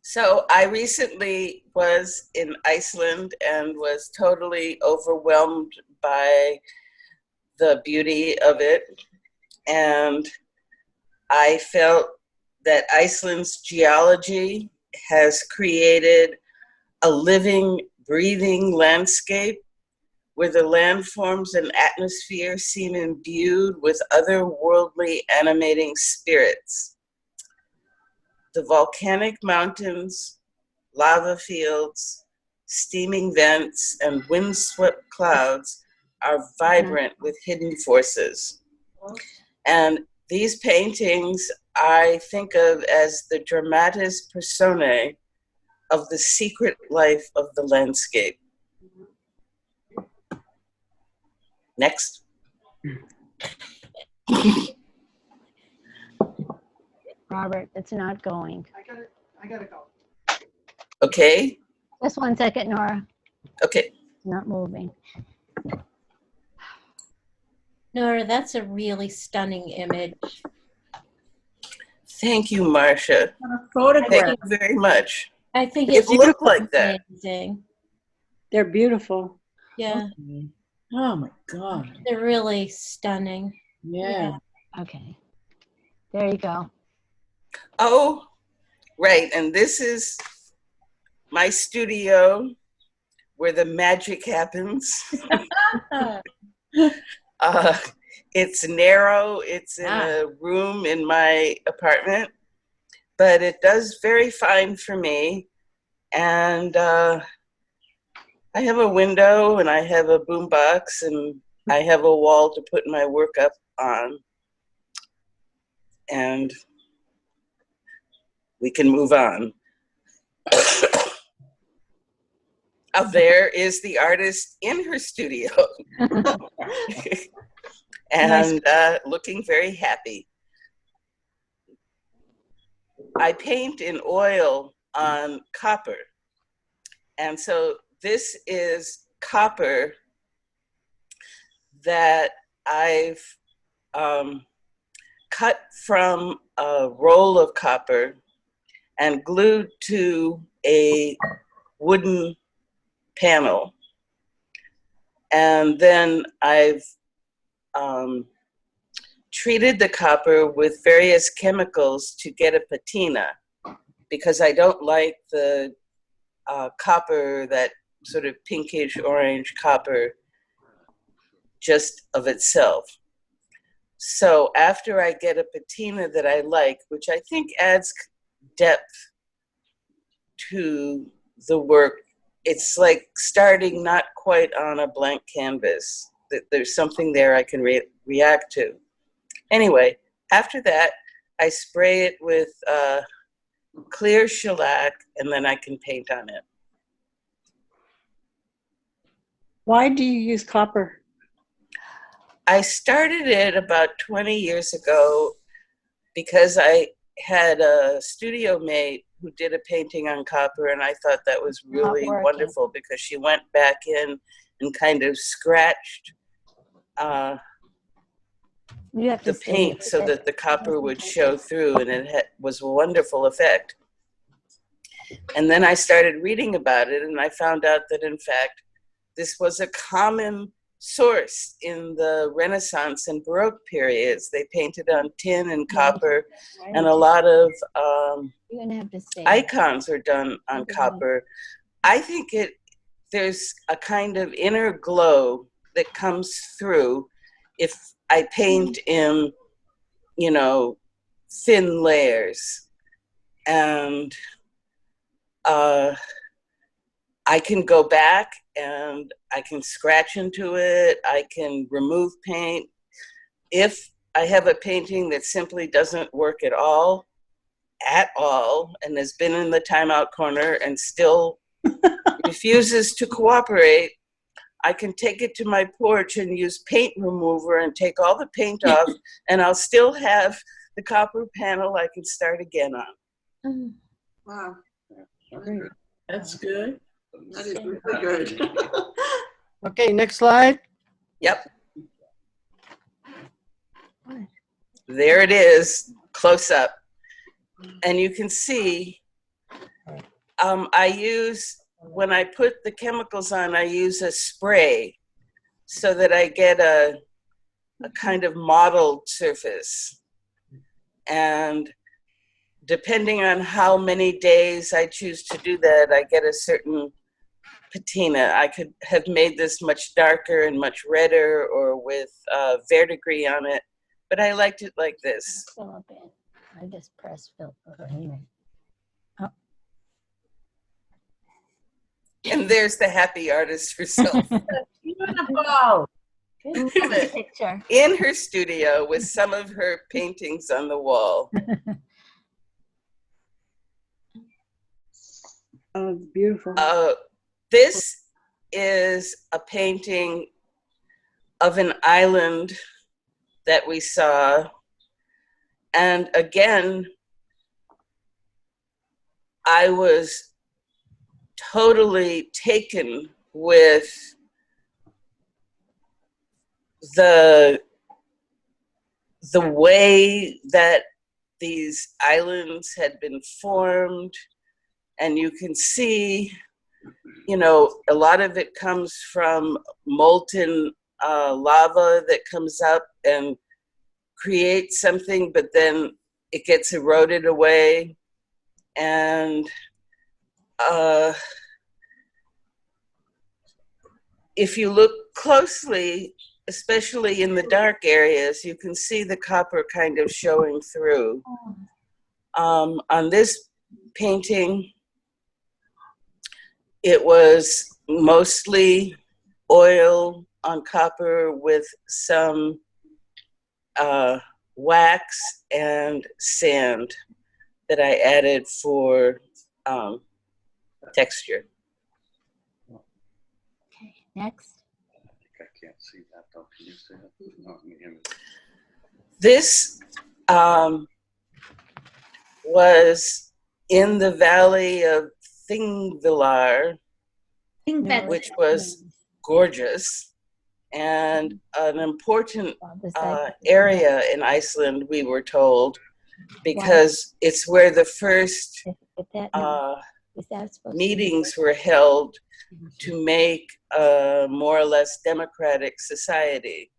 So I recently was in Iceland and was totally overwhelmed by the beauty of it. And I felt that Iceland's geology has created a living, breathing landscape where the landforms and atmosphere seem imbued with otherworldly animating spirits. The volcanic mountains, lava fields, steaming vents, and windswept clouds are vibrant with hidden forces. And these paintings I think of as the dramatis personae of the secret life of the landscape. Next. Robert, it's not going. I gotta go. Okay. Just 1 second, Nora. Okay. Not moving. Nora, that's a really stunning image. Thank you, Marcia. Photograph. Thank you very much. I think It looked like that. amazing. They're beautiful. Yeah, Oh my God. they're really stunning. Yeah. Okay. There you go. Oh, right. And this is my studio where the magic happens. It's narrow. It's in a room in my apartment, but it does very fine for me. And I have a window and I have a boombox and I have a wall to put my work up on. And we can move on. Out there is the artist in her studio. And looking very happy. I paint in oil on copper. And so this is copper that I've cut from a roll of copper and glued to a wooden panel. And then I've treated the copper with various chemicals to get a patina, because I don't like the copper, that sort of pinkish orange copper, just of itself. So after I get a patina that I like, which I think adds depth to the work, it's like starting not quite on a blank canvas. There's something there I can react to. Anyway, after that, I spray it with clear shellac, and then I can paint on it. Why do you use copper? I started it about 20 years ago because I had a studio mate who did a painting on copper, and I thought that was really wonderful because she went back in and kind of scratched the paint so that the copper would show through, and it was a wonderful effect. And then I started reading about it, and I found out that, in fact, this was a common source in the Renaissance and Baroque periods. They painted on tin and copper, and a lot of icons are done on copper. I think there's a kind of inner glow that comes through if I paint in, thin layers. And I can go back and I can scratch into it. I can remove paint. If I have a painting that simply doesn't work at all, and has been in the timeout corner and still refuses to cooperate, I can take it to my porch and use paint remover and take all the paint off, and I'll still have the copper panel I can start again on. Wow. That's good. That is really good. Okay, next slide. Yep. There it is, close up. And you can see when I put the chemicals on, I use a spray so that I get a kind of mottled surface. And depending on how many days I choose to do that, I get a certain patina. I could have made this much darker and much redder or with verdigris on it, but I liked it like this. Fill up in. I just press fill. Anyway. Oh, And there's the happy artist herself Beautiful. good picture. in her studio with some of her paintings on the wall. Oh, it's beautiful. This is a painting of an island that we saw. And again, I was totally taken with the way that these islands had been formed. And you can see, you know, a lot of it comes from molten lava that comes up and creates something, but then it gets eroded away. And if you look closely, especially in the dark areas, you can see the copper kind of showing through. On this painting, it was mostly oil on copper with some wax and sand that I added for texture. Okay, next. I can't see that though. Can you see it? Not in the image. This was in the valley of Thingvellir, think that's which was gorgeous and an important area in Iceland, we were told, because it's where the first meetings were held to make a more or less democratic society.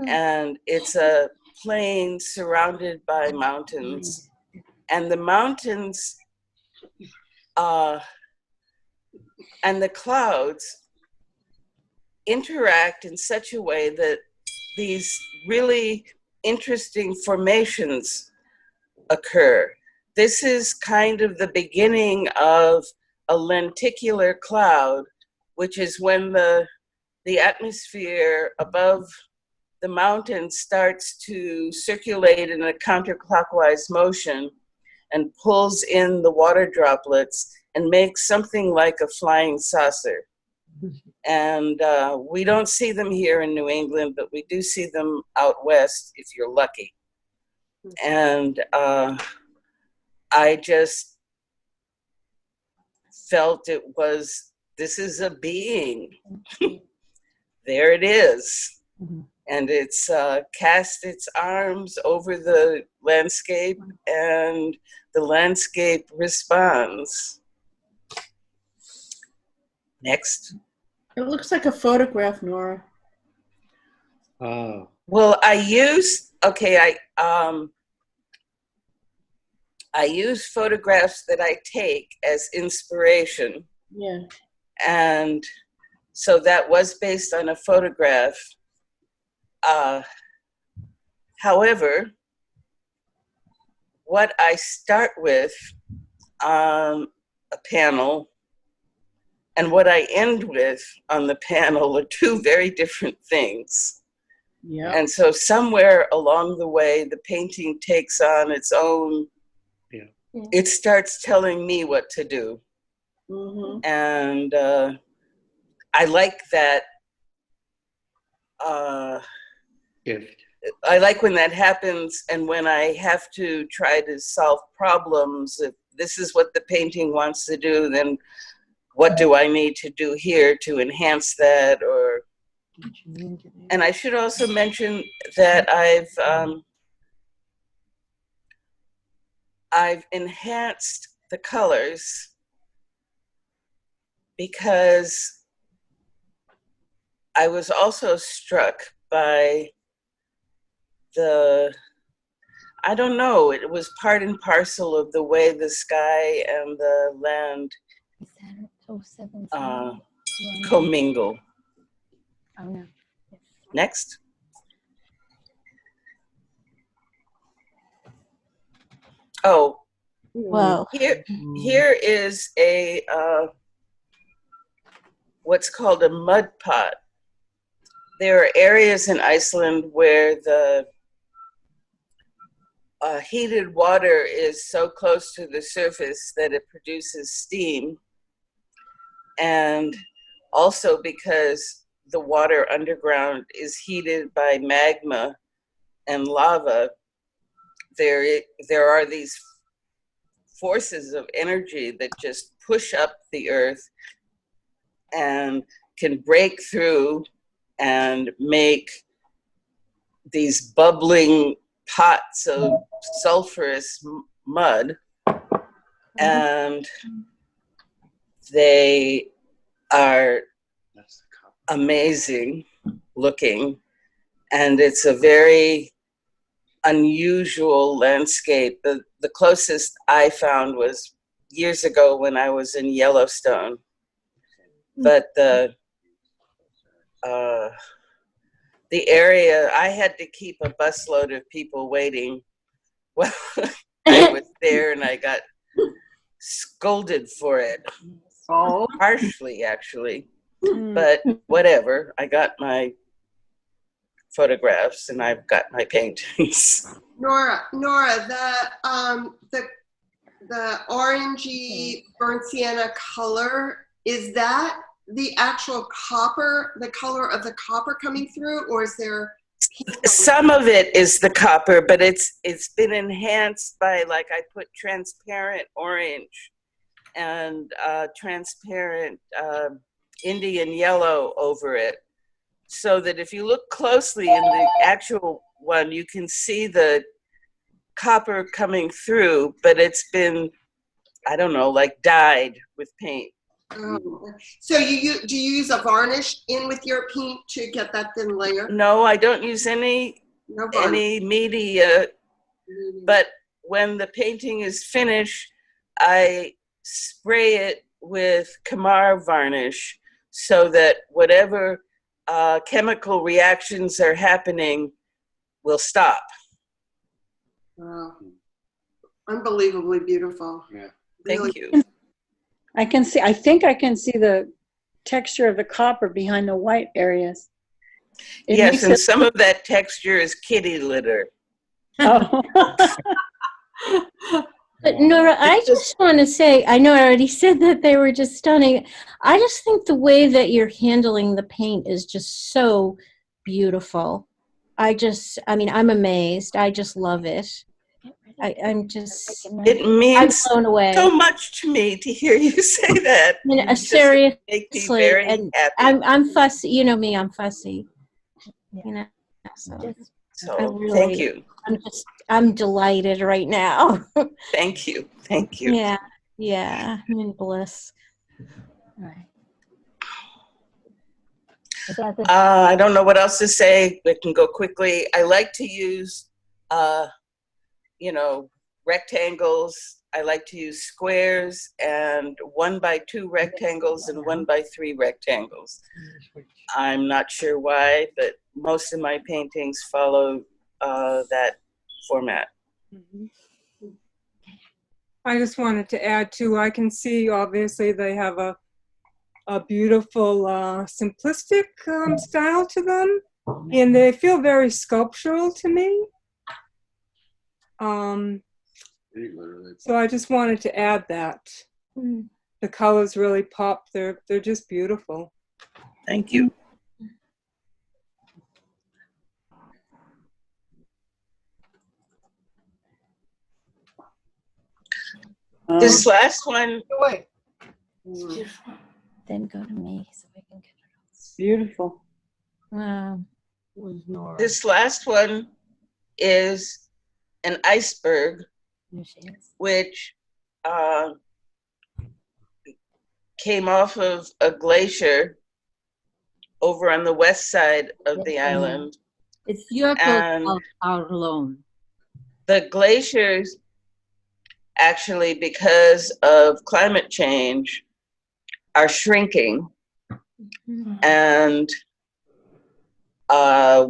And it's a plain surrounded by mountains, and the mountains and the clouds interact in such a way that these really interesting formations occur. This is kind of the beginning of a lenticular cloud, which is when the atmosphere above the mountain starts to circulate in a counterclockwise motion and pulls in the water droplets and makes something like a flying saucer. And we don't see them here in New England, but we do see them out west if you're lucky. And I just felt this is a being. There it is. And it's cast its arms over the landscape, and the landscape responds. Next. It looks like a photograph, Nora. Oh, Well, I use photographs that I take as inspiration. Yeah. And so that was based on a photograph. However, what I start with on a panel and what I end with on the panel are two very different things. Yeah. And so somewhere along the way, the painting takes on its own, it starts telling me what to do. Mm-hmm. And I like that. gift. I like when that happens, and when I have to try to solve problems, if this is what the painting wants to do, then what do I need to do here to enhance that? Or, and I should also mention that I've enhanced the colors because I was also struck by I don't know, it was part and parcel of the way the sky and the land Is that 077? commingle. Oh, no. Next. Oh, Whoa. here is a what's called a mud pot. There are areas in Iceland where the heated water is so close to the surface that it produces steam. And also because the water underground is heated by magma and lava, there are these forces of energy that just push up the earth and can break through and make these bubbling pots of sulfurous mud, and they are That's the copper. amazing looking, and it's a very unusual landscape. The closest I found was years ago when I was in Yellowstone, but the area, I had to keep a busload of people waiting. Well, I was there and I got scolded for it, Oh. harshly actually, Mm. but whatever. I got my photographs and I've got my paintings. Nora, the orangey burnt sienna color, is that the actual copper, the color of the copper coming through, or is there? Some of it is the copper, but it's been enhanced by, like, I put transparent orange and transparent Indian yellow over it, so that if you look closely in the actual one, you can see the copper coming through, but it's been, I don't know, like dyed with paint. So do you use a varnish in with your paint to get that thin layer? No, I don't use any No varnish. media, but when the painting is finished, I spray it with Kamar varnish so that whatever chemical reactions are happening will stop. Wow. Unbelievably beautiful. Yeah. Really. Thank you. I think I can see the texture of the copper behind the white areas. It Yes, makes and it- some of that texture is kitty litter. Oh. But Nora, I just want to say, I know I already said that they were just stunning. I just think the way that you're handling the paint is just so beautiful. I'm amazed. I just love it. I'm It means blown away. so much to me to hear you say that. You know, It just seriously, makes me very and happy. I'm fussy. You know me, I'm fussy. You know, so So I really- thank you. I'm delighted right now. Thank you. Thank you. Yeah, I'm in bliss. Right. Is that the I don't know what else to say. We can go quickly. I like to use, rectangles. I like to use squares and 1x2 rectangles and 1x3 rectangles. I'm not sure why, but most of my paintings follow that format. I just wanted to add too, I can see obviously they have a beautiful simplistic style to them, and they feel very sculptural to me. So I just wanted to add that. The colors really pop. They're just beautiful. Thank you. This last one, then go to me so I can get it. Beautiful. Wow. this last one is an iceberg, Here she is. which came off of a glacier over on the west side of the Yeah. island. It's your And fault out alone. the glaciers, actually, because of climate change, are shrinking. And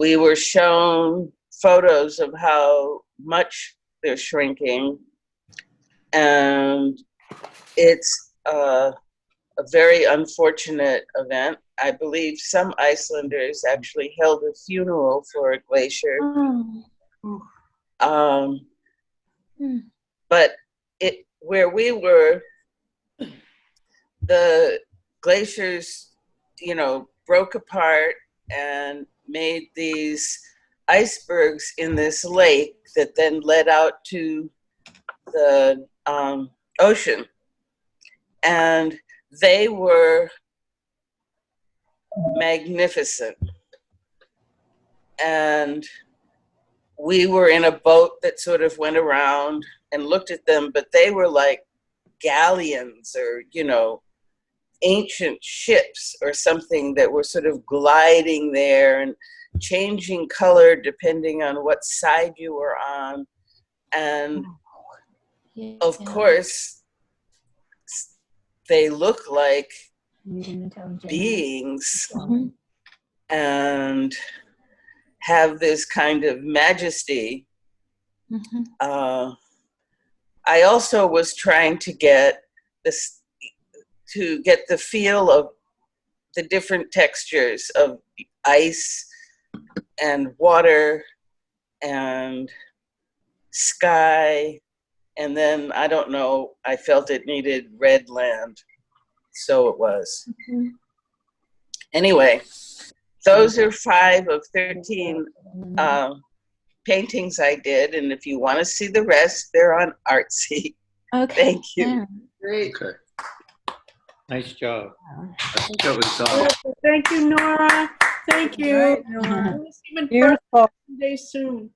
we were shown photos of how much they're shrinking. And it's a very unfortunate event. I believe some Icelanders actually held a funeral for a glacier. But where we were, the glaciers, broke apart and made these icebergs in this lake that then led out to the ocean. And they were magnificent. And we were in a boat that sort of went around and looked at them, but they were like galleons or, ancient ships or something that were sort of gliding there and changing color depending on what side you were on. And of course, they look like beings and have this kind of majesty. I also was trying to get the feel of the different textures of ice and water and sky. And then, I don't know, I felt it needed red land. So it was. Anyway, those are 5 of 13 paintings I did. And if you want to see the rest, they're on Artsy. Okay. Thank you. Great. Okay. Nice job. I think that was Thank you, Nora. Thank you. Right, Nora. We'll see you in Beautiful. person someday soon.